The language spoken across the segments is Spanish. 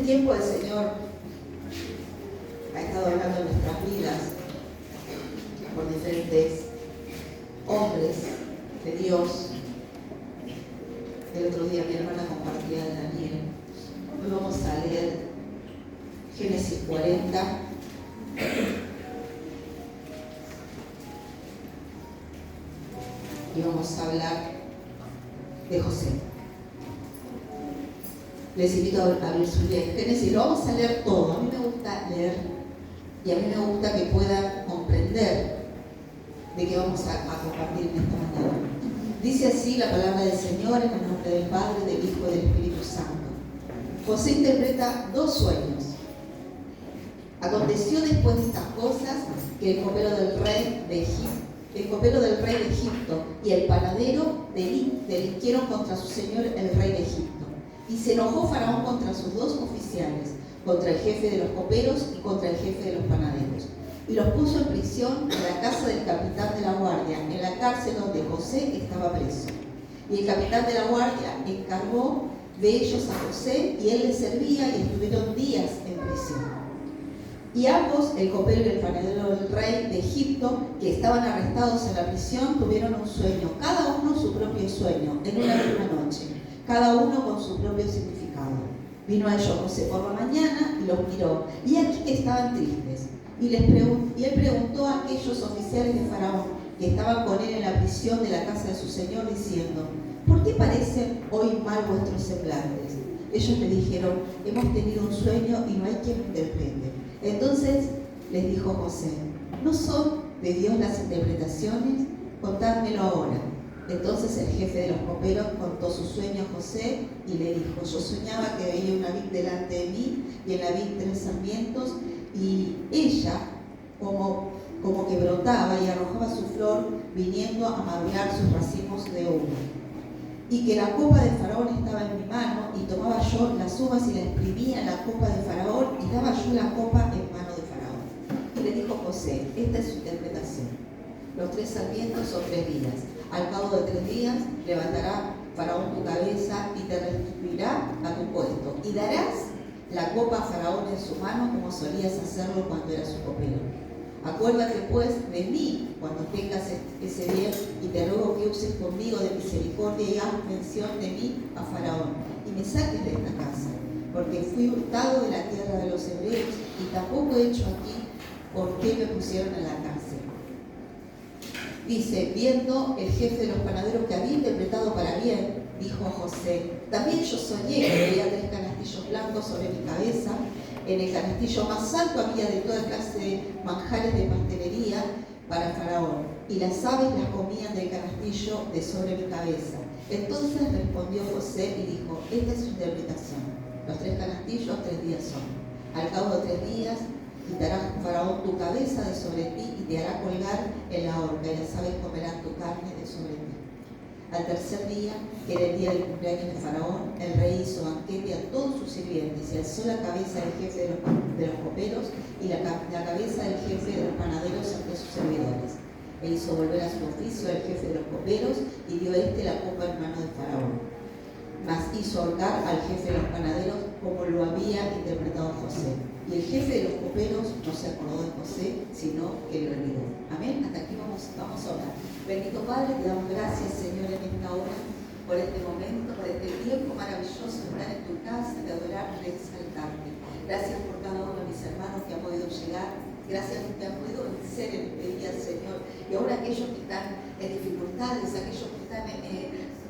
tiempo el Señor ha estado hablando en nuestras vidas por diferentes hombres de Dios. El otro día mi hermana compartía de Daniel. Hoy vamos a leer Génesis 40. Y vamos a hablar de José. Les invito a abrir su libro en Génesis. Lo vamos a leer todo. A mí me gusta leer y a mí me gusta que puedan comprender de qué vamos a compartir en esta mañana. Dice así la palabra del Señor en el nombre del Padre, del Hijo y del Espíritu Santo. José interpreta dos sueños. Aconteció después de estas cosas que el copero del rey de Egipto y el panadero delinquieron contra su señor el rey de Egipto. Y se enojó Faraón contra sus dos oficiales, contra el jefe de los coperos y contra el jefe de los panaderos. Y los puso en prisión en la casa del capitán de la guardia, en la cárcel donde José estaba preso. Y el capitán de la guardia encargó de ellos a José, y él les servía, y estuvieron días en prisión. Y ambos, el copero y el panadero del rey de Egipto, que estaban arrestados en la prisión, tuvieron un sueño, cada uno su propio sueño, en una misma noche, cada uno con su propio significado. Vino a ellos José por la mañana y los miró, y aquí que estaban tristes. Y él preguntó a aquellos oficiales de Faraón que estaban con él en la prisión de la casa de su señor, diciendo: ¿por qué parecen hoy mal vuestros semblantes? Ellos le dijeron: hemos tenido un sueño y no hay quien lo interprete. Entonces les dijo José: ¿no son de Dios las interpretaciones? Contádmelo ahora. Entonces el jefe de los coperos contó su sueño a José y le dijo: yo soñaba que veía una vid delante de mí, y en la vid 3 sarmientos, y ella como que brotaba y arrojaba su flor, viniendo a madurar sus racimos de uva. Y que la copa de Faraón estaba en mi mano, y tomaba yo las uvas y la exprimía en la copa de Faraón, y daba yo la copa en mano de Faraón. Y le dijo José: esta es su interpretación. Los 3 sarmientos son 3 días. Al cabo de 3 días levantará Faraón tu cabeza y te restituirá a tu puesto. Y darás la copa a Faraón en su mano, como solías hacerlo cuando eras su copero. Acuérdate pues de mí cuando tengas ese día, y te ruego que uses conmigo de misericordia y haz mención de mí a Faraón, y me saques de esta casa, porque fui hurtado de la tierra de los hebreos, y tampoco he hecho aquí por qué me pusieron en la cárcel. Dice: viendo el jefe de los panaderos que había interpretado para bien, dijo a José: también yo soñé que veía 3 canastillos blancos sobre mi cabeza. En el canastillo más alto había de toda clase de manjares de pastelería para Faraón, y las aves las comían del canastillo de sobre mi cabeza. Entonces respondió José y dijo: esta es su interpretación. Los 3 canastillos 3 días son. Al cabo de 3 días quitará Faraón tu cabeza de sobre ti, y te hará colgar en la horca, y las aves comerán tu carne de sobre ti. Al tercer día, que era el día del cumpleaños de Faraón, el rey hizo banquete a todos sus sirvientes, y alzó la cabeza del jefe de los coperos y la cabeza del jefe de los panaderos ante sus servidores. E hizo volver a su oficio al jefe de los coperos, y dio la copa en mano de Faraón. Mas hizo ahorcar al jefe de los panaderos, como lo había interpretado José. Y el jefe de los coperos no se acordó de José, sino que le olvidó. Amén. Hasta aquí vamos a orar. Bendito Padre, te damos gracias, Señor, en esta hora, por este momento, por este tiempo maravilloso de estar en tu casa, de adorar y de exaltarte. Gracias por cada uno de mis hermanos que han podido llegar. Gracias porque han podido vencer en este día, Señor. Y ahora aquellos que están en dificultades, aquellos que están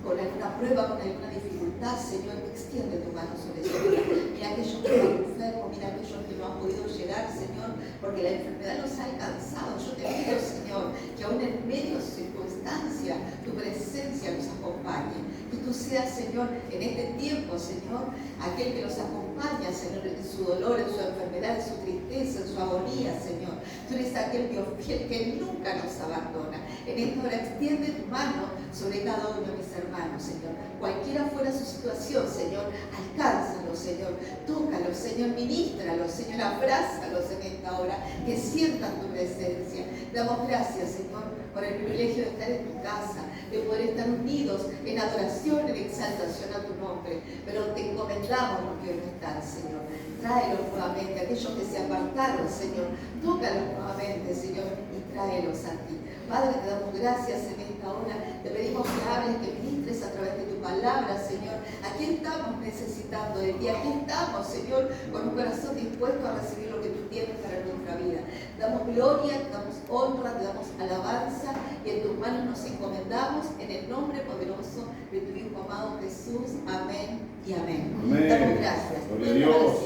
con alguna prueba, con alguna dificultad, Señor, extiende tu mano sobre su vida. Mira aquellos que están enfermos, mira aquellos que no han podido llegar, Señor, porque la enfermedad los ha alcanzado. Yo te pido, Señor, que aún en medio de circunstancia, tu presencia los acompañe. Que tú seas, Señor, en este tiempo, Señor, aquel que los acompaña, Señor, en su dolor, en su enfermedad, en su tristeza, en su agonía, Señor. Tú eres aquel Dios fiel que nunca nos abandona. En esta hora extiende tu mano sobre cada uno de mis hermanos, Señor. Cualquiera fuera su situación, Señor, alcánzalo, Señor. Tócalo, Señor, ministralo, Señor, abrázalos en esta hora, que sientan tu presencia. Damos gracias, Señor, por el privilegio de estar en tu casa. de poder estar unidos en adoración, en exaltación a tu nombre. Pero te encomendamos los que no están, Señor. Tráelos nuevamente, aquellos que se apartaron, Señor. Tócalos nuevamente, Señor, y tráelos a ti. Padre, te damos gracias en esta hora. Te pedimos que hables, que ministres a través de tu palabra, Señor. Aquí estamos necesitando de ti. Aquí estamos, Señor, con un corazón dispuesto a recibir lo que tú tienes para nuestra vida. Te damos gloria, te damos honra, te damos alabanza y en tus manos nos encomendamos en el nombre poderoso de tu Hijo amado Jesús. Amén y amén. Amén. Damos gracias. Gloria a Dios.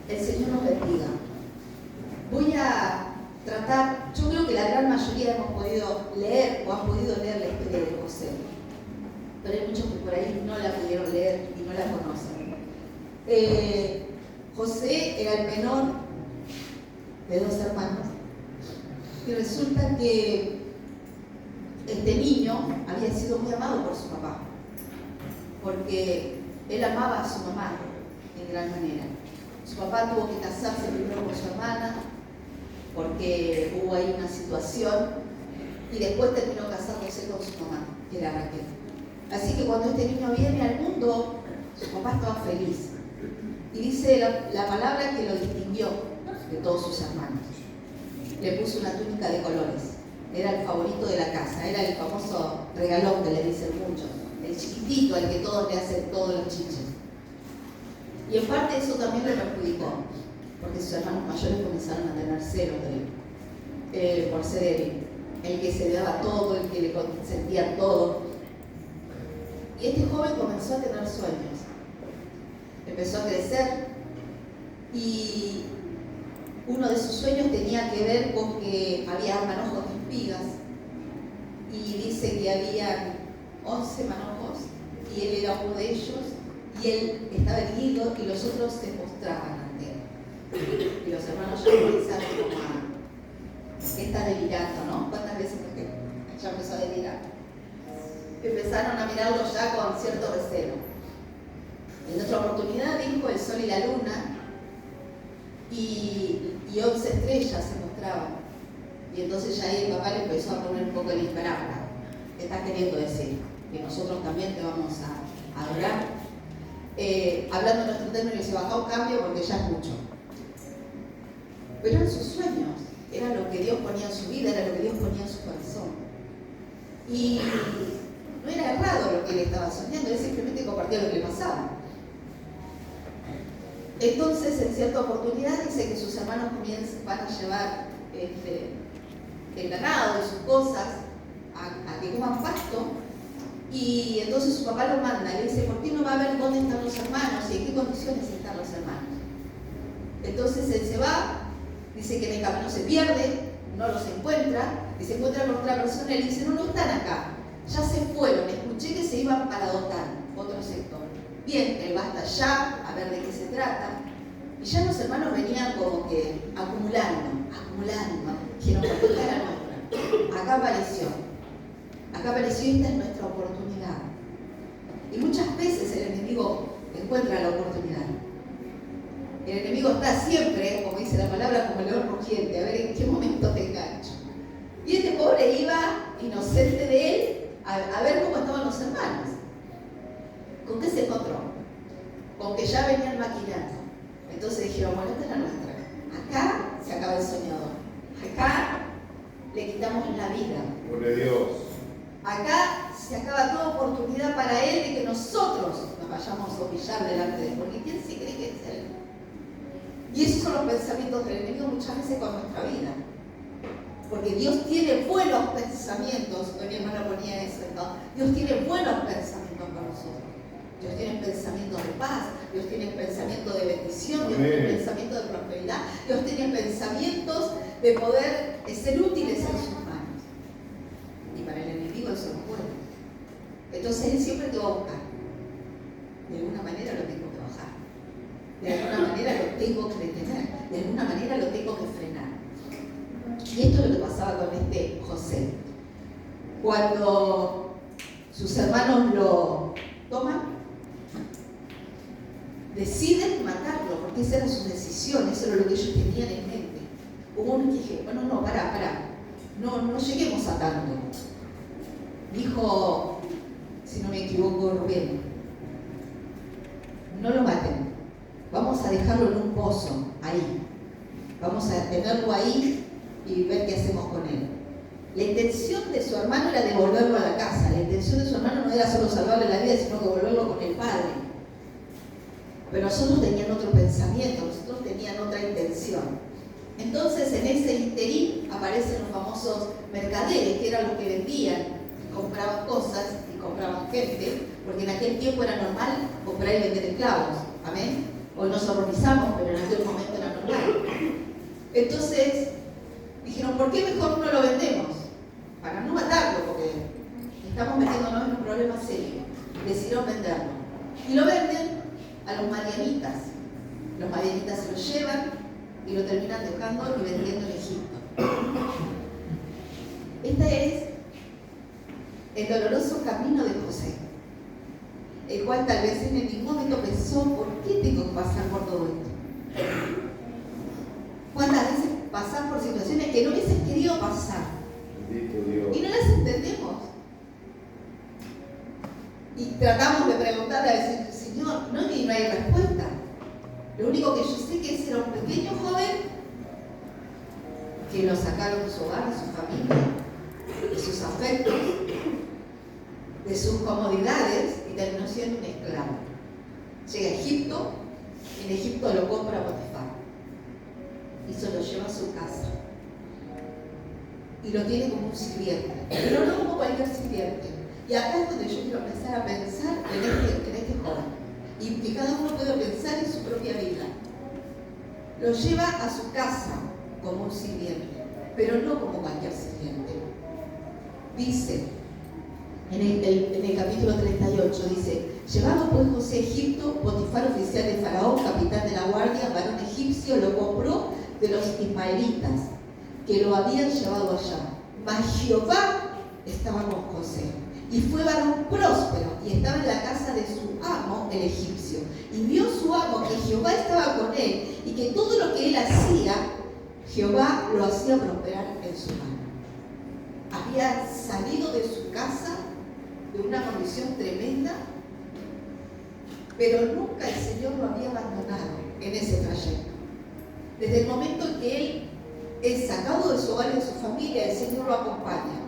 El Señor nos bendiga. Voy a tratar, yo creo que la gran mayoría hemos podido leer o han podido leer la historia de José, pero hay muchos que por ahí no la pudieron leer y no la conocen. José era el menor de 2 hermanos y resulta que este niño había sido muy amado por su papá, porque él amaba a su mamá en gran manera. Su papá tuvo que casarse primero con su hermana, porque hubo ahí una situación, y después terminó casándose con su mamá, que era Raquel. Así que cuando este niño viene al mundo, su papá estaba feliz. Y dice la palabra que lo distinguió de todos sus hermanos. Le puso una túnica de colores. Era el favorito de la casa, era el famoso regalón que le dicen muchos, el chiquitito al que todos le hacen todos los chiches. Y en parte eso también le perjudicó, porque sus hermanos mayores comenzaron a tener celos de él, por ser el que se le daba todo, el que le consentía todo. Y este joven comenzó a tener sueños, empezó a crecer, y uno de sus sueños tenía que ver con que había manojos de espigas, y dice que había 11 manojos, y él era uno de ellos, y él estaba erguido y los otros se postraban ante él. Y los hermanos ya comenzaron como a... está delirando, ¿no? ¿Cuántas veces ya empezó a delirar? Empezaron a mirarlo ya con cierto recelo. En otra oportunidad dijo el sol y la luna, y 11 estrellas se mostraban. Y entonces ya ahí el papá le empezó a poner un poco de disparada. ¿Qué está queriendo decir? Que nosotros también te vamos a adorar. Hablando en nuestro término, se bajó un cambio porque ya es mucho. Pero eran sus sueños, era lo que Dios ponía en su vida, era lo que Dios ponía en su corazón. Y no era errado lo que él estaba soñando, él simplemente compartía lo que le pasaba. Entonces, en cierta oportunidad, dice que sus hermanos van a llevar el ganado y sus cosas a que coman pasto. Y entonces su papá lo manda, le dice, ¿por qué no va a ver dónde están los hermanos y en qué condiciones están los hermanos? Entonces él se va, dice que en el camino se pierde, no los encuentra, y se encuentra con otra persona y le dice, no están acá, ya se fueron, escuché que se iban para Dotán, otro sector. Bien, él va hasta allá a ver de qué se trata, y ya los hermanos venían como que acumulando, dijeron, ¿por qué era nuestra? Acá apareció y esta es nuestra oportunidad. Y muchas veces el enemigo encuentra la oportunidad. El enemigo está siempre, como dice la palabra, como el león rugiente, a ver en qué momento te engancho. Y este pobre iba, inocente de él, a ver cómo estaban los hermanos. ¿Con qué se encontró? Con que ya venían maquinando. Entonces dijeron, bueno, esta es la nuestra. Acá se acaba el soñador. Acá le quitamos la vida. Gloria a Dios. Acá se acaba toda oportunidad para él de que nosotros nos vayamos a humillar delante de él, porque ¿quién se cree que es él? Y esos son los pensamientos del enemigo muchas veces con nuestra vida. Porque Dios tiene buenos pensamientos, hoy mi hermana ponía eso, ¿no? Dios tiene buenos pensamientos para nosotros. Dios tiene pensamientos de paz, Dios tiene pensamientos de bendición, Dios tiene pensamientos de prosperidad, Dios tiene pensamientos de poder ser útiles en sus manos. Y para el enemigo eso no puede. Entonces él siempre te va a buscar. De alguna manera lo tengo que bajar. De alguna manera lo tengo que detener. De alguna manera lo tengo que frenar. Y esto es lo que pasaba con este José. Cuando sus hermanos lo toman, deciden matarlo, porque esa era su decisión, eso era lo que ellos tenían en mente. Hubo uno que dije, bueno, no, pará. no lleguemos a tanto. Dijo, si no me equivoco, Rubén, no lo maten, vamos a dejarlo en un pozo, ahí. Vamos a tenerlo ahí y ver qué hacemos con él. La intención de su hermano era devolverlo a la casa. La intención de su hermano no era solo salvarle la vida, sino devolverlo con el padre. Pero nosotros tenían otro pensamiento, nosotros tenían otra intención. Entonces, en ese interín aparecen los famosos mercaderes, que eran los que vendían, compraban cosas y compraban gente, porque en aquel tiempo era normal comprar y vender esclavos. Amén. Hoy nos horrorizamos, pero en aquel momento era normal. Entonces, dijeron, ¿por qué mejor no lo vendemos? Para no matarlo, porque estamos metiéndonos en un problema serio. Decidieron venderlo. Y lo venden a los madianitas. Los madianitas se lo llevan y lo terminan dejando y vendiendo en Egipto. Este es el doloroso camino de José, el cual tal vez en ningún momento pensó, ¿por qué tengo que pasar por todo esto? ¿Cuántas veces pasar por situaciones que no hubiesen querido pasar? Y no las entendemos. Y tratamos de preguntarle al Señor, no hay respuesta. Lo único que yo sé que ese era un pequeño joven que lo sacaron de su hogar, de su familia, de sus afectos, de sus comodidades y terminó siendo un esclavo. Llega a Egipto, en Egipto lo compra Potifar y se lo lleva a su casa y lo tiene como un sirviente, pero no como cualquier sirviente. Y acá es donde yo quiero empezar a pensar en este joven y que cada uno pueda pensar en su propia vida. Lo lleva a su casa como un sirviente, pero no como cualquier sirviente. Dice en el capítulo 38, dice: llevado pues José a Egipto, Potifar, oficial de Faraón, capitán de la guardia, varón egipcio, lo compró de los ismaelitas que lo habían llevado allá. Mas Jehová estaba con José, y fue varón próspero, y estaba en la casa de su amo, el egipcio. Y vio su amo que Jehová estaba con él, y que todo lo que él hacía, Jehová lo hacía prosperar en su mano. Había salido de su casa de una condición tremenda, pero nunca el Señor lo había abandonado en ese trayecto. Desde el momento en que él es sacado de su hogar y de su familia, el Señor lo acompaña.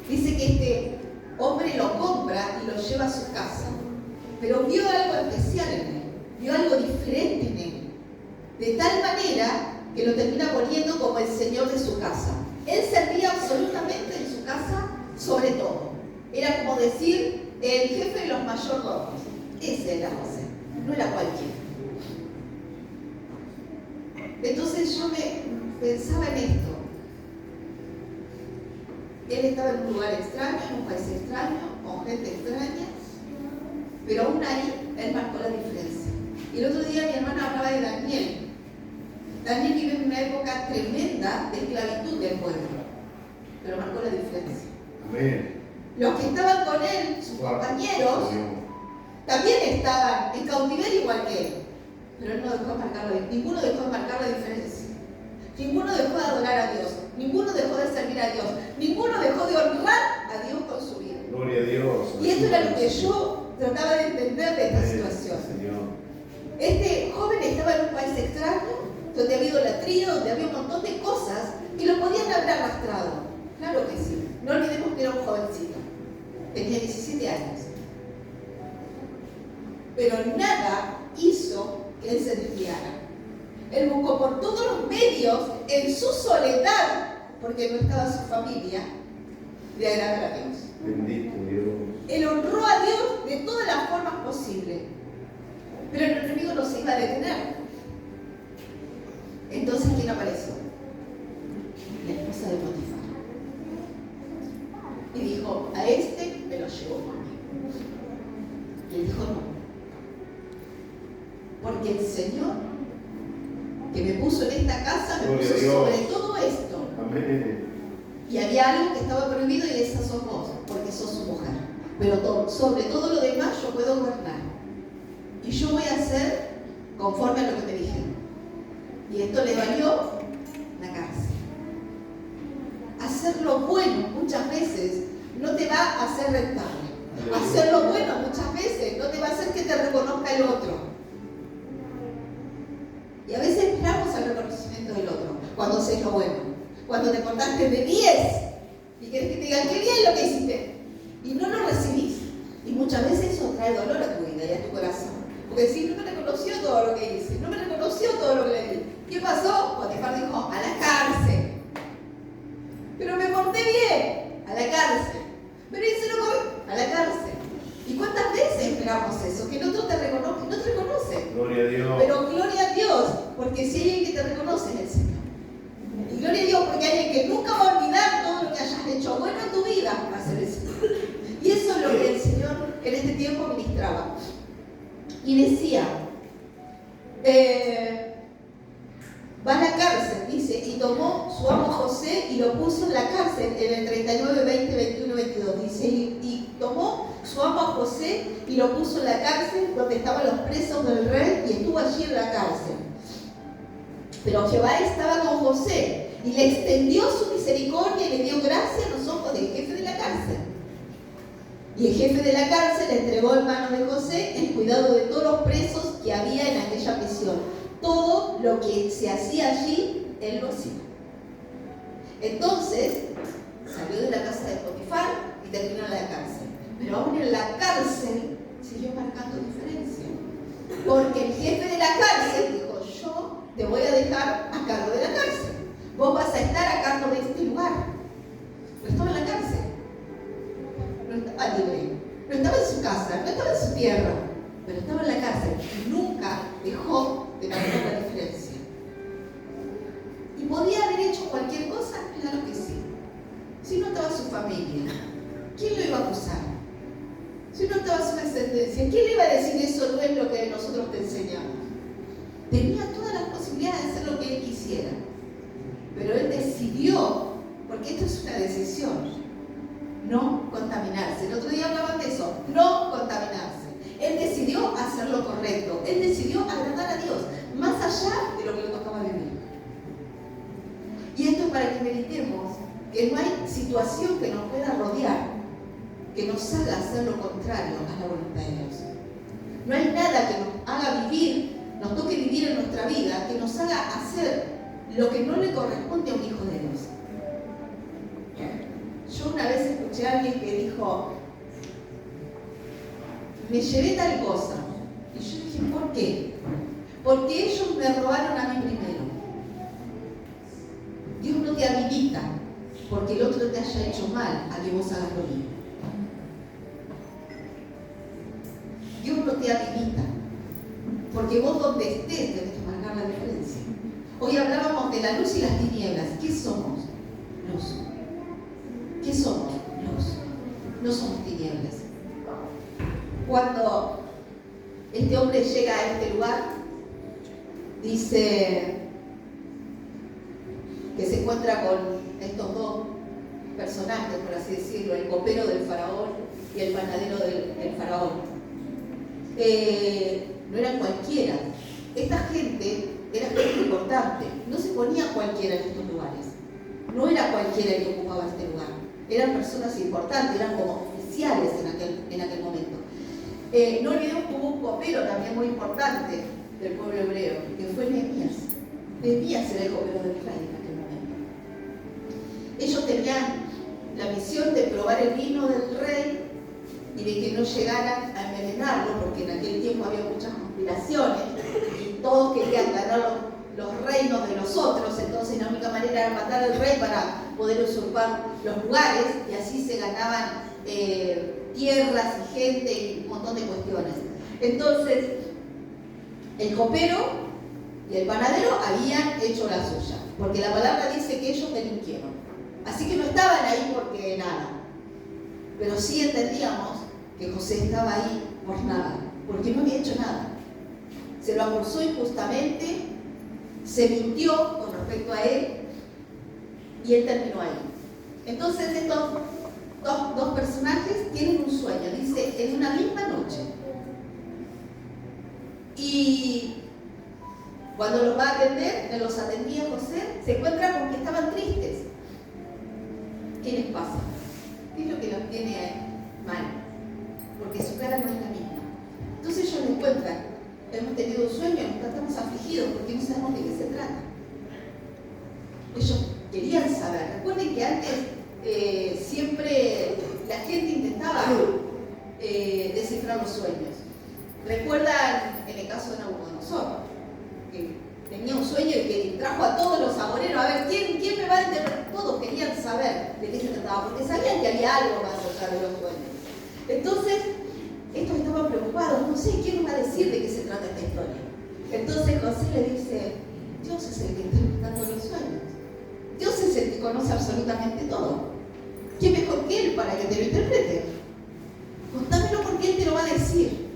Dice que este hombre lo compra y lo lleva a su casa, pero vio algo especial en él, vio algo diferente en él, de tal manera que lo termina poniendo como el Señor de su casa. Él servía absolutamente en su casa sobre todo. Era como decir el jefe de los mayordomos. Ese era José, no era cualquiera. Entonces yo pensaba en esto. Él estaba en un lugar extraño, en un país extraño, con gente extraña, pero aún ahí él marcó la diferencia. Y el otro día mi hermana hablaba de Daniel. Daniel vive en una época tremenda de esclavitud del pueblo, pero marcó la diferencia. Amén. Los que estaban con él, sus compañeros, también estaban en cautiverio igual que él, pero él no dejó de marcar ninguno dejó de marcar la diferencia. Ninguno dejó de adorar a Dios, ninguno dejó de servir a Dios, ninguno dejó de honrar a Dios con su vida. Gloria a Dios. Y esto era lo que yo trataba de entender de esta situación. Señor. Este joven estaba en un país extraño, donde había idolatría, donde había un montón de cosas que lo podían haber arrastrado. Claro que sí. No olvidemos que era un jovencito. Tenía 17 años. Pero nada hizo que él se desviara. Él buscó por todos los medios, en su soledad, porque no estaba su familia, de agradar a Dios. Bendito Dios. Él honró a Dios de todas las formas posibles. Pero el enemigo no se iba a detener. Entonces, ¿quién apareció? La esposa de Potifar. Y dijo, a este me lo llevo conmigo. Y él dijo, no. Porque el Señor que me puso en esta casa me puso sobre todo esto. Amén. Y había algo que estaba prohibido y esa sos vos, porque sos su mujer. Pero sobre todo lo demás yo puedo gobernar. Y yo voy a hacer conforme a lo que me dijeron. Y esto le valió la cárcel. hacer lo bueno muchas veces no te va a hacer rentable. Hacer lo bueno muchas veces no te va a hacer que te reconozca el otro. Y a veces esperamos el reconocimiento del otro cuando haces lo bueno. Cuando te portaste de 10 y querés que te digan qué bien lo que hiciste y no lo recibís. Y muchas veces eso trae dolor a tu vida y a tu corazón. Porque decís, no me reconoció todo lo que hice, no me reconoció todo lo que le di. ¿Qué pasó? Potifar dijo, a la cárcel. Pero me porté bien, a la cárcel. Pero hice lo correcto, a la cárcel. ¿Y cuántas veces esperamos eso? Que el otro te reconozca, no te reconoce. Gloria a Dios. Pero gloria a Dios, porque si hay alguien que te reconoce es el Señor. Y gloria a Dios, porque hay alguien que nunca va a olvidar todo lo que hayas hecho bueno en tu vida, va a ser el Señor. Y eso es lo que el Señor en este tiempo ministraba. Y decía, va a la cárcel, dice, y tomó su amo José y lo puso en la cárcel, en el 39, 20, 21, 22, dice, y tomó su amo a José y lo puso en la cárcel donde estaban los presos del rey y estuvo allí en la cárcel. Pero Jehová estaba con José y le extendió su misericordia y le dio gracia a los ojos del jefe de la cárcel. Y el jefe de la cárcel le entregó en manos de José el cuidado de todos los presos que había en aquella prisión. Todo lo que se hacía allí, él lo hacía. Entonces, salió de la casa de Potifar y terminó en la cárcel. Pero aún en la cárcel siguió marcando diferencia. Porque el jefe de la cárcel dijo, yo te voy a dejar a cargo de la cárcel. Vos vas a estar a cargo de este lugar. Pero estaba en la cárcel. No estaba libre. No estaba en su casa, no estaba en su tierra. Pero estaba en la cárcel y nunca dejó de marcar la diferencia. ¿Y podía haber hecho cualquier cosa? Claro que sí. Si no estaba su familia, ¿quién lo iba a acusar? Si no estaba su descendencia, ¿quién le iba a decir eso no es lo que nosotros te enseñamos? Tenía todas las posibilidades de hacer lo que él quisiera. Pero él decidió, porque esto es una decisión, no contaminarse. El otro día hablaban de eso, no contaminarse. Él decidió hacer lo correcto. Él decidió agradar a Dios, más allá de lo que le tocaba vivir. Y esto es para que meditemos que no hay situación que nos pueda rodear que nos haga hacer lo contrario a la voluntad de Dios. No hay nada que nos haga vivir, nos toque vivir en nuestra vida, que nos haga hacer lo que no le corresponde a un hijo de Dios. Yo una vez escuché a alguien que dijo, me llevé tal cosa. Y yo dije, ¿por qué? Porque ellos me robaron a mí primero. Dios no te habilita porque el otro te haya hecho mal a que vos hagas lo mismo. Dios no te habilita porque vos donde estés tenés que marcar la diferencia. Hoy hablábamos de la luz y las tinieblas. ¿Qué somos? Luz. ¿Qué somos? Luz. No somos tinieblas. Cuando este hombre llega a este lugar, dice que se encuentra con estos dos personajes, por así decirlo, el copero del faraón y el panadero del faraón. No eran cualquiera. Esta gente era gente importante. No se ponía cualquiera en estos lugares. No era cualquiera el que ocupaba este lugar. Eran personas importantes, eran como oficiales en aquel momento. No olvidemos que hubo un copero también muy importante del pueblo hebreo, que fue Nehemías. Nehemías era el copero del rey en aquel momento. Ellos tenían la misión de probar el vino del rey y de que no llegaran a envenenarlo, porque en aquel tiempo había muchas conspiraciones y todos querían ganar los reinos de los otros, entonces la única manera era matar al rey para poder usurpar los lugares y así se ganaban tierras y gente y un montón de cuestiones. Entonces, el copero y el panadero habían hecho la suya, porque la palabra dice que ellos delinquieron. Así que no estaban ahí porque nada, pero sí entendíamos que José estaba ahí por nada, porque no había hecho nada. Se lo acusó injustamente, se mintió con respecto a él y él terminó ahí. Entonces estos dos personajes tienen un sueño, dice, en una misma noche. Y cuando los va a atender, los atendía José, se encuentra con que estaban tristes. ¿Qué les pasa? ¿Qué es lo que los tiene mal? Porque su cara no es la misma. Entonces ellos les cuentan, hemos tenido un sueño, estamos afligidos porque no sabemos de qué se trata. Ellos querían saber. Recuerden que antes siempre la gente intentaba descifrar los sueños. ¿Recuerdan en el caso de Nabucodonosor? Que tenía un sueño y que trajo a todos los amoreros a ver quién me va a interpretar. Todos querían saber de qué se trataba, porque sabían que había algo más allá de los sueños. Entonces, estos estaban preocupados, no sé quién nos va a decir de qué se trata esta historia. Entonces José le dice, Dios es el que está interpretando los sueños. Dios es el que conoce absolutamente todo. ¿Quién mejor que Él para que te lo interprete? Contámelo porque Él te lo va a decir.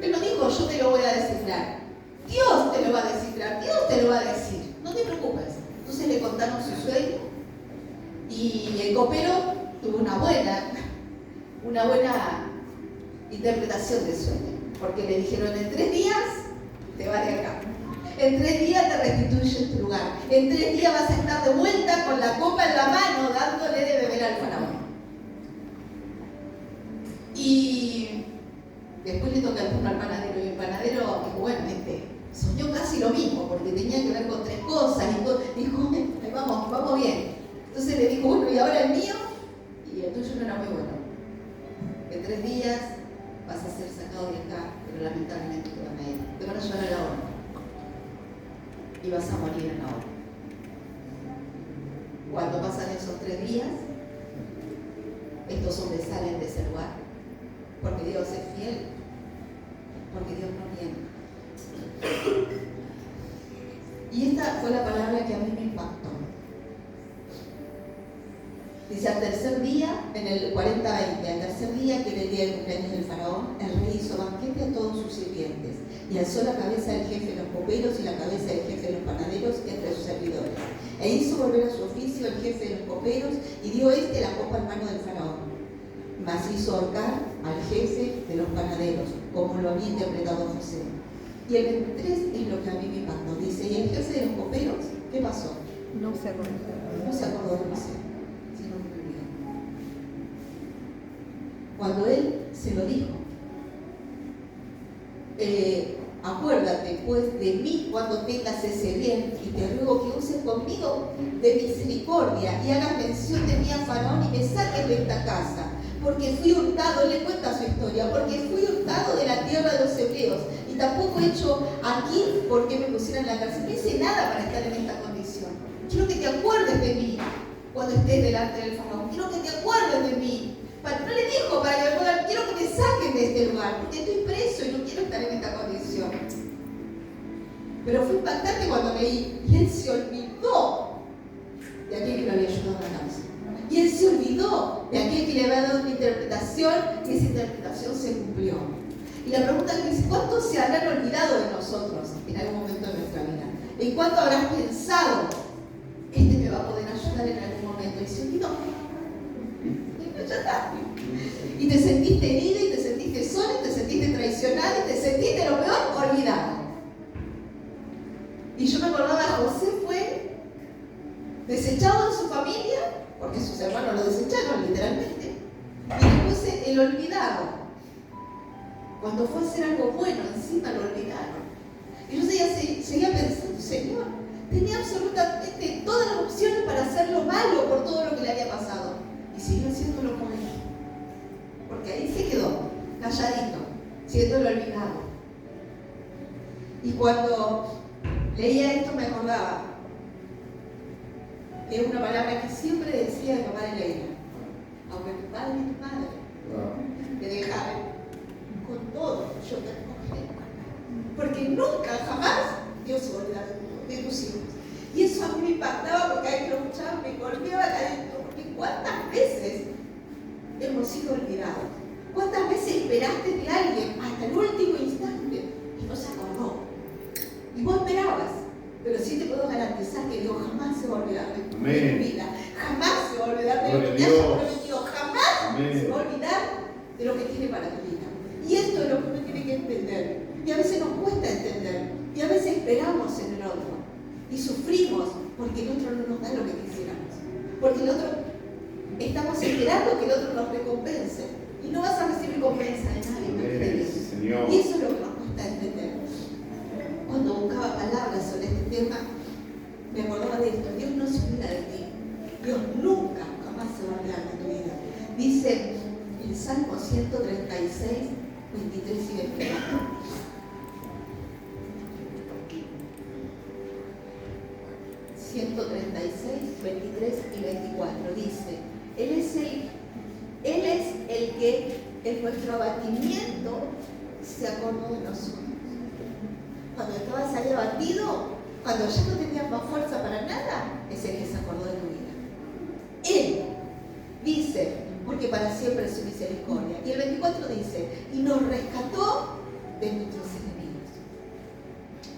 Él no dijo, yo te lo voy a descifrar. Dios te lo va a descifrar, Dios te lo va a decir. No te preocupes. Entonces le contaron su sueño y el copero tuvo una buena interpretación del sueño. Porque le dijeron, en 3 días te vas de acá. En 3 días te restituyes tu lugar. En 3 días vas a estar de vuelta con la copa en la mano dándole de beber al faraón. Y después le toca el turno al panadero y el panadero dijo, bueno, soñó casi lo mismo porque tenía que ver con 3 cosas y dijo, vamos bien. Entonces le dijo, bueno, y ahora el mío, y el tuyo no era muy bueno. En 3 días vas a ser sacado de acá, pero lamentablemente te van a ir. Te van a llevar a la horca y vas a morir en la horca. Cuando pasan esos 3 días, estos hombres salen de ese lugar, porque Dios es fiel, porque Dios no miente. Y esta fue la palabra que a mí me impactó. Dice, al tercer día, en el 40-20, al tercer día, que era el día del cumpleaños del faraón, el rey hizo banquete a todos sus sirvientes y alzó la cabeza del jefe de los coperos y la cabeza del jefe de los panaderos entre sus servidores. E hizo volver a su oficio el jefe de los coperos y dio la copa en mano del faraón. Mas hizo ahorcar al jefe de los panaderos, como lo había interpretado José. Y el 23 es lo que a mí me impactó. Dice, y el jefe de los coperos, ¿qué pasó? No se acordó. No se acordó de José, sino que lo olvidó. Cuando él se lo dijo, acuérdate pues de mí cuando tengas ese bien y te ruego que uses conmigo de misericordia y hagas mención de mí a Faraón y me saques de esta casa, porque fui hurtado, él le cuenta su historia, porque fui hurtado de la tierra de los hebreos y tampoco he hecho aquí porque me pusieran en la cárcel. No hice nada para estar en esta condición. Quiero que te acuerdes de mí cuando estés delante del Faraón. Quiero que te acuerdes de mí. No le dijo para que me puedan, quiero que me saquen de este lugar, porque estoy preso y no quiero estar en esta condición. Pero fue impactante cuando leí, y él se olvidó de aquel que lo había ayudado a la cárcel. Y él se olvidó de aquel que le había dado una interpretación, y esa interpretación se cumplió. Y la pregunta es, ¿cuántos se habrán olvidado de nosotros en algún momento de nuestra vida? ¿En cuánto habrás pensado, este me va a poder ayudar en algún momento? Y se olvidó. Ya está. Y te sentiste herida, y te sentiste sola, y te sentiste traicionada, y te sentiste lo peor, olvidado. Y yo me acordaba, José fue desechado de su familia, porque sus hermanos lo desecharon literalmente, y después el olvidado. Cuando fue a hacer algo bueno, encima lo olvidaron. Y yo seguía pensando, Señor, tenía absolutamente todas las opciones para hacer lo malo por todo lo que le había pasado. Y siguió haciéndolo por él. Porque ahí se quedó, calladito, siéndolo olvidado. Y cuando leía esto me acordaba de una palabra que siempre decía de mamá de Leila. Aunque tu padre y tu madre te dejaron, con todo yo te recogeré. Porque nunca, jamás Dios se va a olvidar de tus hijos. Y eso a mí me impactaba porque ahí lo escuchaba, me golpeaba adentro. Porque ¿cuántas veces hemos sido olvidados? ¿Cuántas veces esperaste de alguien hasta el último instante y no se acordó? Y vos esperabas, pero sí te puedo garantizar que Dios jamás se va a olvidar de tu vida. Jamás se va a olvidar de lo que te haya prometido. Jamás se va a olvidar de lo que tiene para tu vida. Y esto es lo que uno tiene que entender. Y a veces nos cuesta entender. Y a veces esperamos en el otro. Y sufrimos porque el otro no nos da lo que quisiéramos. Porque el otro es estamos esperando que el otro nos recompense. Y no vas a recibir recompensa de nadie, porque de Dios. Sí, Señor. Y eso es lo que nos cuesta entender. Cuando buscaba palabras sobre este tema, me acordaba de esto: Dios no se olvida de ti. Dios nunca, jamás se va a olvidar de tu vida. Dice el Salmo 136, 23 y 24. ...136, 23 y 24... dice: Él es el que en nuestro abatimiento se acordó de nosotros. Cuando estabas ahí abatido, cuando ya no tenías más fuerza para nada, es el que se acordó de tu vida. Él dice: porque para siempre es su misericordia. Y el 24 dice: y nos rescató de nuestros enemigos,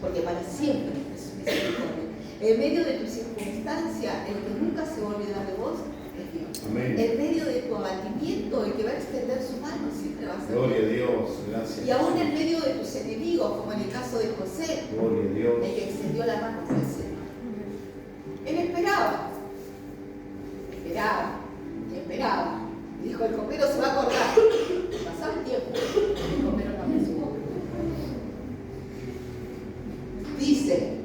porque para siempre es su misericordia. En medio de tu circunstancia, el que nunca se va a olvidar de vos es Dios. Amén. En medio de tu abatimiento, el que va a extender su mano siempre va a ser Gloria a Dios. Dios. Gracias. Y aún en medio de tus enemigos, como en el caso de José, Gloria a Dios. el que extendió la mano fue el Señor. Él esperaba. Y dijo: el copero se va a acordar. Pasaba el tiempo, el copero no me supo. Dice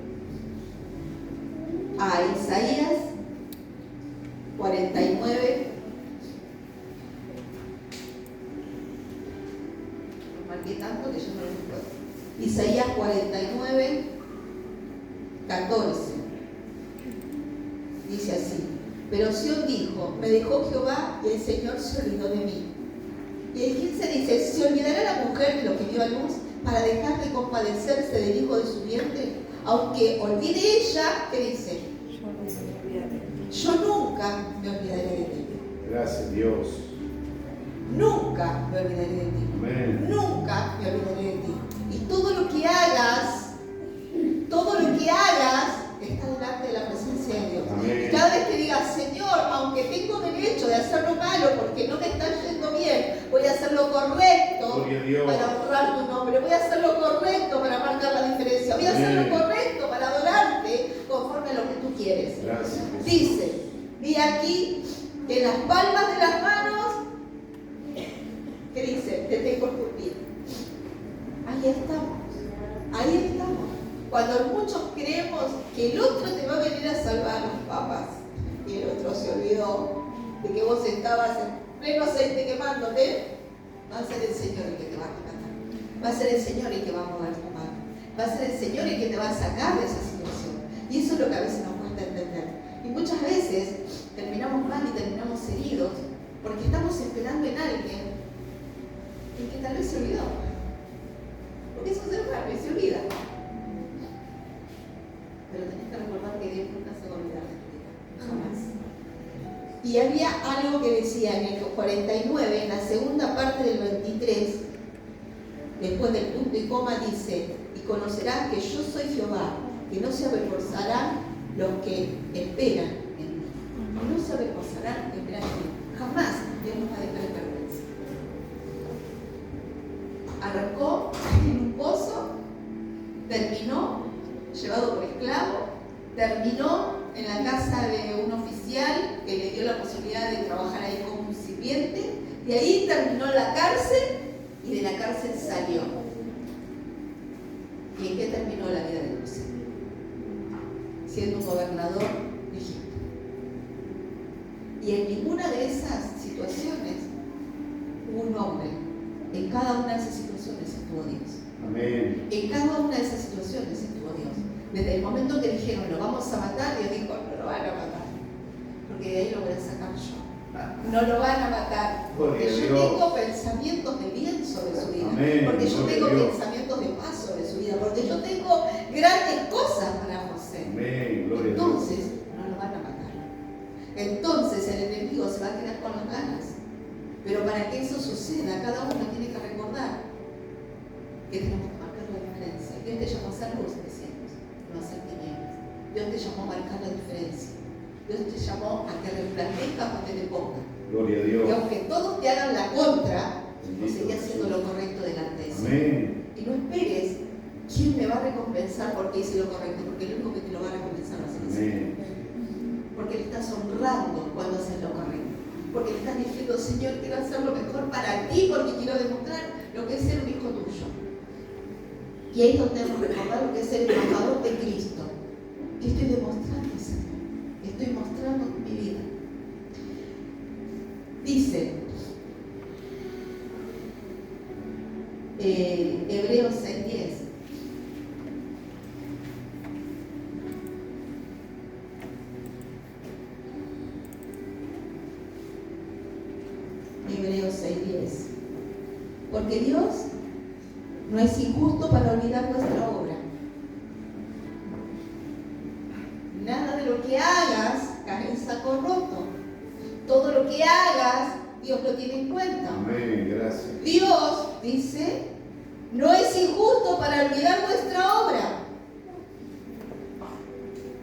a Isaías 49, lo marqué tanto que yo no lo recuerdo. Isaías 49, 14. Dice así: pero Sión dijo: me dejó Jehová y el Señor se olvidó de mí. Y el 15 dice: ¿se olvidará la mujer de lo que dio a luz para dejar de compadecerse del hijo de su vientre? Aunque olvide ella, ¿qué dice? Yo nunca me olvidaré de ti. Gracias, Dios. Nunca me olvidaré de ti. Amén. Nunca me olvidaré de ti. Y todo lo que hagas está delante de la presencia de Dios. Amén. Y cada vez que digas: Señor, aunque tengo derecho de hacer lo malo porque no me está yendo bien, voy a hacer lo correcto Gloria a Dios. para honrar tu nombre, voy a hacer lo correcto para marcar la diferencia, voy a hacer Amén. lo correcto para adorarte conforme a lo que tú quieres. Gracias, Jesús. Dice: vi aquí en las palmas de las manos, ¿qué dice? Te tengo esculpido. Ahí estamos. Cuando muchos creemos que el otro te va a venir a salvar las papas, y el otro se olvidó de que vos estabas en pleno aceite quemándote, va a ser el Señor el que te va a rescatar. Va a ser el Señor el que va a mover tu mano. Va a ser el Señor el que te va a sacar de esa situación. Y eso es lo que a veces nos cuesta entender. Y muchas veces terminamos mal y terminamos heridos porque estamos esperando en alguien el que tal vez se olvidó. Porque eso es humano y se olvida. Pero tenés que recordar que Dios nunca se va a olvidar de tu vida. Jamás. Y había algo que decía en el 49, en la segunda parte del 23, después del punto y coma, dice: y conocerás que yo soy Jehová, que no se avergonzarán los que esperan en mí. No se avergonzarán los que esperan en mí. Jamás Dios nos va a dejar en vergüenza. Arrancó en un pozo, terminó llevado por esclavo, terminó en la casa de un oficial que le dio la posibilidad de trabajar ahí como un sirviente, y ahí terminó en la cárcel, y de la cárcel salió. ¿Y en qué terminó la vida de José? Siendo un gobernador de Egipto. Y en ninguna de esas situaciones hubo un hombre. En cada una de esas situaciones estuvo Dios. Amén. En cada una de esas situaciones estuvo Dios. Desde el momento que dijeron: lo vamos a matar, Dios dijo: no lo van a matar, porque de ahí lo voy a sacar yo. No lo van a matar, porque yo tengo pensamientos de bien sobre su vida. Amén. Porque yo tengo Dios. pensamientos de paz sobre su vida. Porque yo tengo grandes cosas para José. Amén. Gloria a Dios. Entonces no lo van a matar. Entonces el enemigo se va a quedar con las ganas. Pero para que eso suceda, cada uno tiene que recordar que tenemos que marcar la diferencia. Dios te llamó a ser luz, decimos, no a ser tinieblas. Dios te llamó a marcar la diferencia. Dios te llamó a que resplandezcas donde te ponga. Gloria a Y Dios. aunque todos te hagan la contra, Bendito seguí Jesús. haciendo lo correcto delante de Dios. Amén. Y no esperes quién me va a recompensar porque hice lo correcto, porque el único que te lo va a recompensar va a ser el Señor. Amén. Porque le estás honrando cuando haces lo correcto. Porque le estás diciendo, Señor, quiero hacer lo mejor para ti, porque quiero demostrar lo que es ser un hijo tuyo. Y ahí es donde debemos recordar lo que es ser embajador de Cristo. ¿Qué estoy demostrando, Señor? ¿Qué estoy mostrando en mi vida? Dice Hebreos 6:10. Hebreos 6:10. Porque Dios no es injusto para olvidar vuestra obra. Nada de lo que hagas cae en saco roto. Todo lo que hagas, Dios lo tiene en cuenta. Amén, gracias. Dios dice, no es injusto para olvidar vuestra obra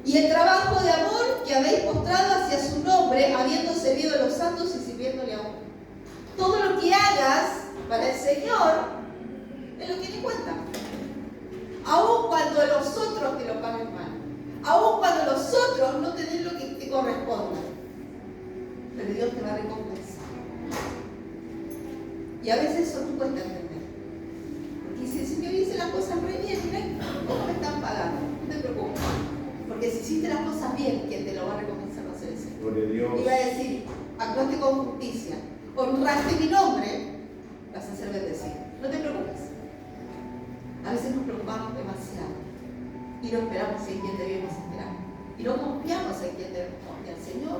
y el trabajo de amor que habéis mostrado hacia su nombre, habiendo servido a los santos y sirviéndole a uno. Todo lo que hagas para el Señor, Él lo tiene en cuenta. Aun cuando los otros te lo paguen mal. Aun cuando los otros no te den lo que te corresponda. Pero Dios te va a recompensar. Y a veces eso no cuesta entender. Porque si el Señor dice las cosas re bien, mira cómo me están pagando. No te preocupes. Porque si hiciste las cosas bien, quien te lo va a recompensar va a ser el Señor. Gloria a Dios. Y va a decir, actuaste con justicia, honraste mi nombre, vas a ser bendecido. No te preocupes. A veces nos preocupamos demasiado y no esperamos en quien debemos esperar. Y no confiamos en quien debemos confiar. Señor,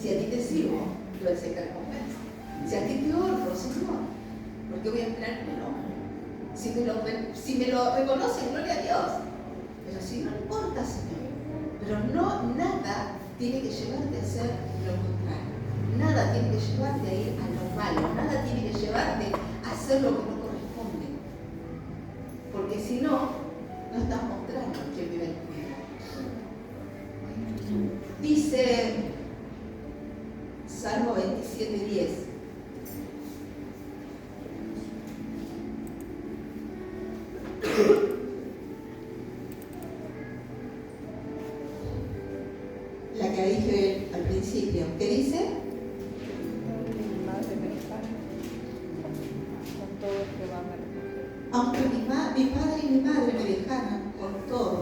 si a ti te sirvo, yo sé que recompensa. Si a ti te honro, Señor, ¿por qué voy a esperar en el hombre? Si me lo reconocen, gloria a Dios. Pero si no importa, Señor. Pero no, nada tiene que llevarte a hacer lo contrario. Nada tiene que llevarte a ir a lo malo. Nada tiene que llevarte a hacer lo que no corresponde. Porque si no, no estás mostrando que vive en tu vida. Dice Salmo 27:10. La que dije al principio. ¿Qué dice? Mi madre me dejara, con todo Jehová me recogerá. Aunque mi padre y mi madre me dejaran, con todo,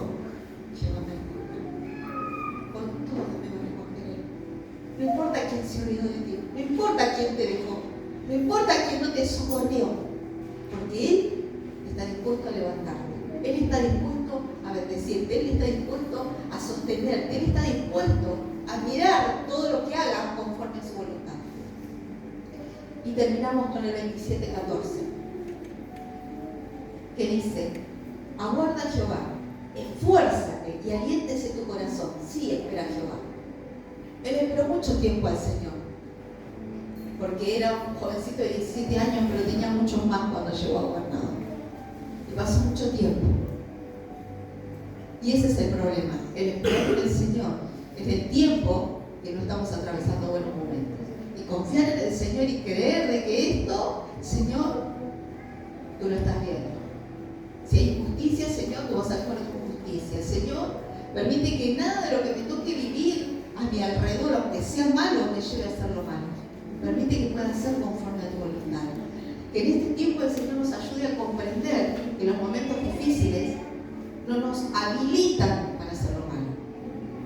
Jehová me recogerá. Con todo me va a recoger Él. No importa quién se olvidó de ti, no importa quién te dejó, no importa quién no te socorrió, porque Él está dispuesto a levantarte, Él está dispuesto a bendecirte, Él está dispuesto a sostenerte, Él está dispuesto a mirar todo lo que hagas conforme a su voluntad. Y terminamos con el 27:14. Que dice, aguarda a Jehová, esfuérzate y aliéntese tu corazón. Sí, espera a Jehová. Él esperó mucho tiempo al Señor, porque era un jovencito de 17 años, pero tenía muchos más cuando llegó a gobernador. Y pasó mucho tiempo. Y ese es el problema, el esperar en el Señor, en el tiempo que no estamos atravesando buenos momentos. Y confiar en el Señor y creer de que esto, Señor, tú lo estás viendo. Si hay injusticia, Señor, tú vas a actuar con justicia. Señor, permite que nada de lo que me toque vivir a mi alrededor, aunque sea malo, me lleve a hacer lo malo. Permite que pueda ser conforme a tu voluntad. Que en este tiempo el Señor nos ayude a comprender que los momentos difíciles no nos habilitan para hacer lo malo.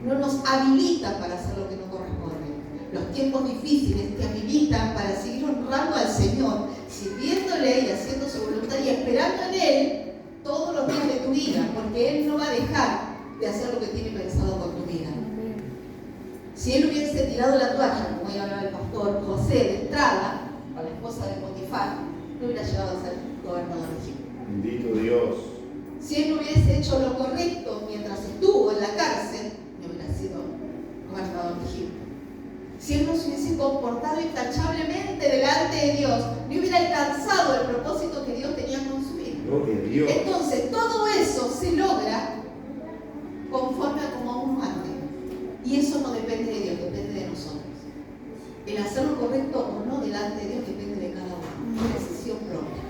No nos habilitan para hacer lo que no corresponde. Los tiempos difíciles te habilitan para seguir honrando al Señor, sirviéndole y haciendo su voluntad y esperando en Él todos los días de tu vida, porque Él no va a dejar de hacer lo que tiene pensado con tu vida. Si Él hubiese tirado la toalla, como ya hablaba el pastor José, de entrada, con la esposa de Potifar, no hubiera llegado a ser gobernador de Egipto. Bendito Dios. Si Él no hubiese hecho lo correcto mientras estuvo en la cárcel, no hubiera sido gobernador de Egipto. Si Él no se hubiese comportado intachablemente delante de Dios, no hubiera alcanzado el propósito que Dios tenía con su vida. Gloria a Dios. Entonces, todo eso se logra conforme a como uno ande. Y eso no depende de Dios, depende de nosotros. El hacer lo correcto o no delante de Dios depende de cada uno, una decisión propia.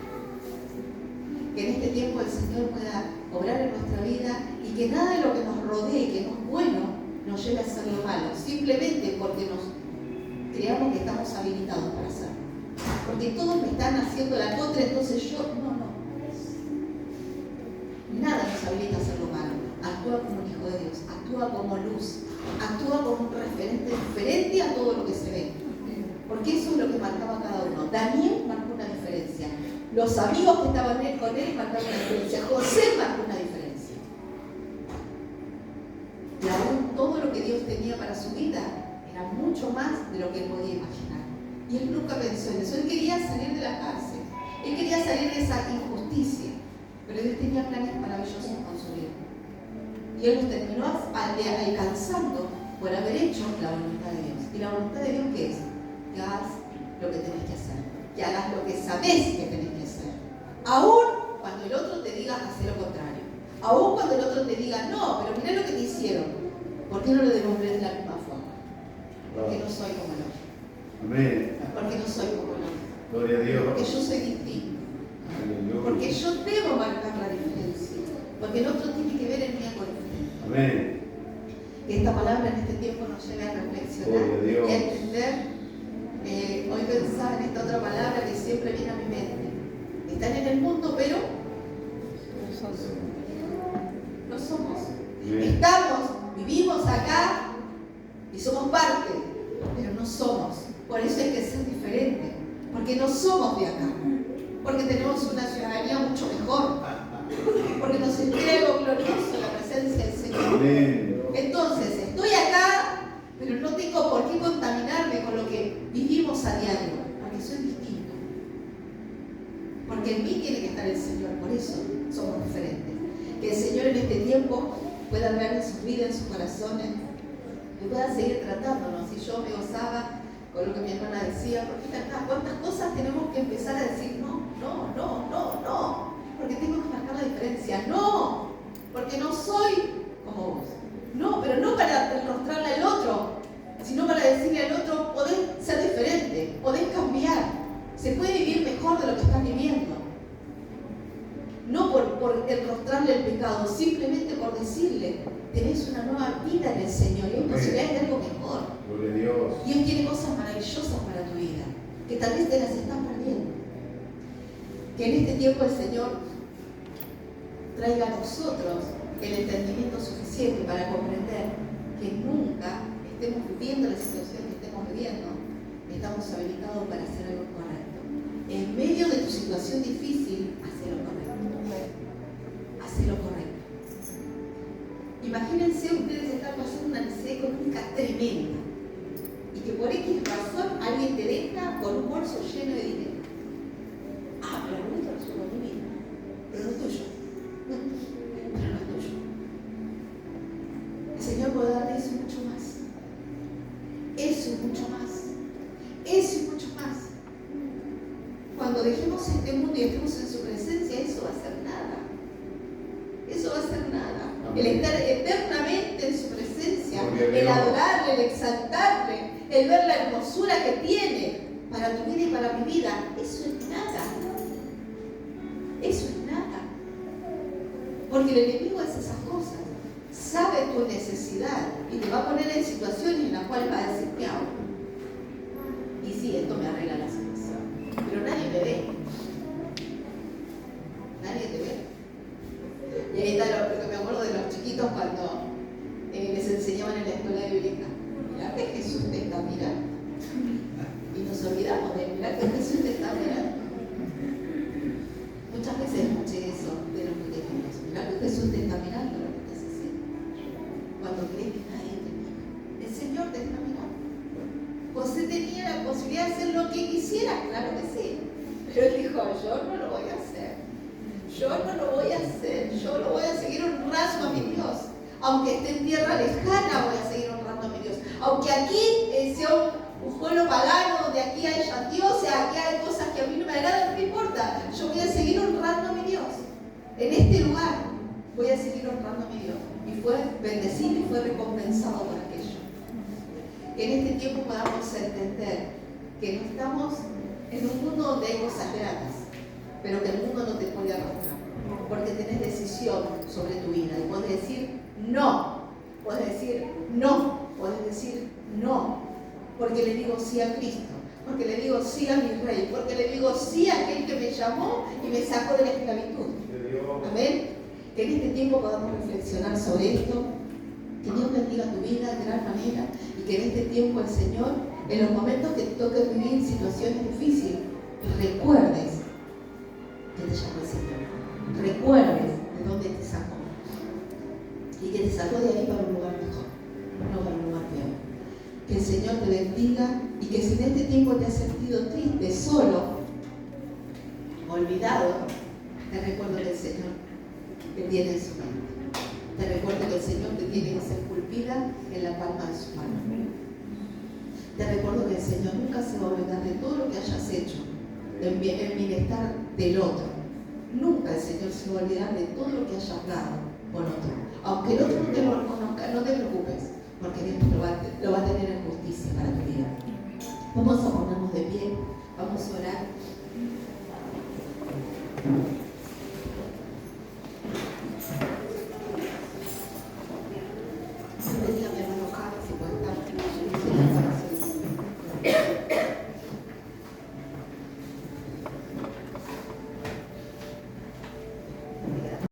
Que en este tiempo el Señor pueda obrar en nuestra vida y que nada de lo que nos rodee, que no es bueno, nos lleve a hacer lo malo, simplemente porque nos creamos que estamos habilitados para hacerlo. Porque todos me están haciendo la contra, entonces yo, no. Nada nos habilita a hacer lo malo. Actúa como un hijo de Dios, actúa como luz, actúa como un referente diferente a todo lo que se ve. Porque eso es lo que marcaba cada uno. Daniel marcó una diferencia. Los amigos que estaban con él marcaron una diferencia. José marcó una diferencia. Y aún todo lo que Dios tenía para su vida era mucho más de lo que él podía imaginar. Y él nunca pensó en eso. Él quería salir de la cárcel. Él quería salir de esa injusticia. Pero Dios tenía planes maravillosos con su vida. Y él los terminó alcanzando por haber hecho la voluntad de Dios. ¿Y la voluntad de Dios qué es? Que hagas lo que tenés que hacer. Que hagas lo que sabés que tenés que hacer. Aún cuando el otro te diga hacer lo contrario. Aún cuando el otro te diga, no, pero mirá lo que te hicieron. ¿Por qué no lo devolveré de la misma forma? Porque no soy como el otro. Amén. Porque no soy como el otro. Gloria a Dios. Porque yo soy distinto. Aleluya. Porque yo debo marcar la diferencia. Porque el otro tiene que ver en mí algo diferente. Amén. Que esta palabra en este tiempo nos lleve a reflexionar y a entender. Hoy pensaba en esta otra palabra que siempre viene a mi mente. Están en el mundo, pero no somos. Estamos, vivimos acá y somos parte, pero no somos. Por eso hay que ser diferente. Porque no somos de acá. Porque tenemos una ciudadanía mucho mejor. Porque nos entrega glorioso la presencia del Señor. Amén. Entonces, estoy acá, pero no tengo por qué contaminarme con lo que vivimos a diario, porque soy distinto. Porque en mí tiene que estar el Señor, por eso somos diferentes. Que el Señor en este tiempo pueda hablar en sus vidas, en sus corazones, que pueda seguir tratándonos. Y yo me gozaba con lo que mi hermana decía, porque acá, ¿cuántas cosas tenemos que empezar a decir? No, porque tengo que marcar la diferencia. No, porque no soy como vos. No, pero no para mostrarle al otro, sino para decirle al otro, podés ser diferente, podés cambiar, se puede vivir mejor de lo que estás viviendo. No por mostrarle el pecado, simplemente por decirle, tenés una nueva vida en el Señor y hay posibilidades de algo mejor. Gloria a Dios. Dios tiene cosas maravillosas para tu vida, que tal vez te las estás perdiendo. Que en este tiempo el Señor traiga a nosotros el entendimiento suficiente para comprender que nunca estemos viviendo la situación que estemos viviendo, estamos habilitados para hacer algo correcto. En medio de tu situación difícil, haz lo correcto. Haz lo correcto. Imagínense ustedes estar pasando una necesidad económica tremenda y que por X razón alguien te deja con un bolso lleno de dinero. Pero no te resuelvo mi vida, pero no es tuyo. Pero no es tuyo. El Señor puede darte eso y mucho más. Eso y mucho más. Eso y mucho más. Cuando dejemos este mundo y estemos en su presencia, eso va a ser nada. Eso va a ser nada. El estar eternamente en su presencia, el adorarle, el exaltarle, el ver la hermosura que tiene para tu vida y para mi vida, eso es nada. Eso es nada. Porque el enemigo hace esas cosas. Sabe tu necesidad y te va a poner en situaciones en las cuales va a decir, ¿qué hago? Y sí, esto me arregla la situación. Pero nadie me ve. Nadie te ve. Y ahí está lo que me acuerdo de los chiquitos cuando les enseñaban en la escuela bíblica. Mirá que Jesús te está mirando. Y nos olvidamos de mirar que Jesús te está mirando. Muchas veces escuché eso de los pequeños. Mirá que Jesús te está mirando lo que estás haciendo. Cuando crees que nadie te mira, el Señor te está mirando. José tenía la posibilidad de hacer lo que quisiera, claro que sí. Pero él dijo, yo no lo voy a hacer. Yo no lo voy a hacer. Yo lo voy a seguir honrando a mi Dios. Aunque esté en tierra lejana, voy a seguir honrando a mi Dios. Aunque aquí sea un pueblo pagano, donde aquí haya dioses, aquí hay cosas que a mí no me agradan, no me importa. Yo voy a seguir honrando a mi Dios. En este lugar voy a seguir honrando a mi Dios. Y fue bendecido y fue recompensado por aquello. Que en este tiempo podamos entender que no estamos en un mundo donde hay cosas gratas, pero que el mundo no te puede arrastrar. Porque tenés decisión sobre tu vida. Y puedes decir no. Puedes decir no. Puedes decir no. porque le digo sí a Cristo, porque le digo sí a mi Rey, porque le digo sí a aquel que me llamó y me sacó de la esclavitud. De Dios. Amén. Que en este tiempo podamos reflexionar sobre esto. Que Dios bendiga tu vida de gran manera y que en este tiempo el Señor, en los momentos que te toque vivir situaciones difíciles, recuerdes que te llamó el Señor. Recuerdes de dónde te sacó y que te sacó de ahí para un lugar mejor, no para un lugar peor. Que el Señor te bendiga y que si en este tiempo te has sentido triste, solo, olvidado, te recuerdo que el Señor te tiene en su mente. Te recuerdo que el Señor te tiene esculpida en la palma de su mano. Te recuerdo que el Señor nunca se va a olvidar de todo lo que hayas hecho, en bienestar del otro. Nunca el Señor se va a olvidar de todo lo que hayas dado por otro. Aunque el otro no te lo reconozca, no te preocupes, porque Dios lo va a tener en justicia para tu vida. Vamos a ponernos de pie, vamos a orar. Bendiga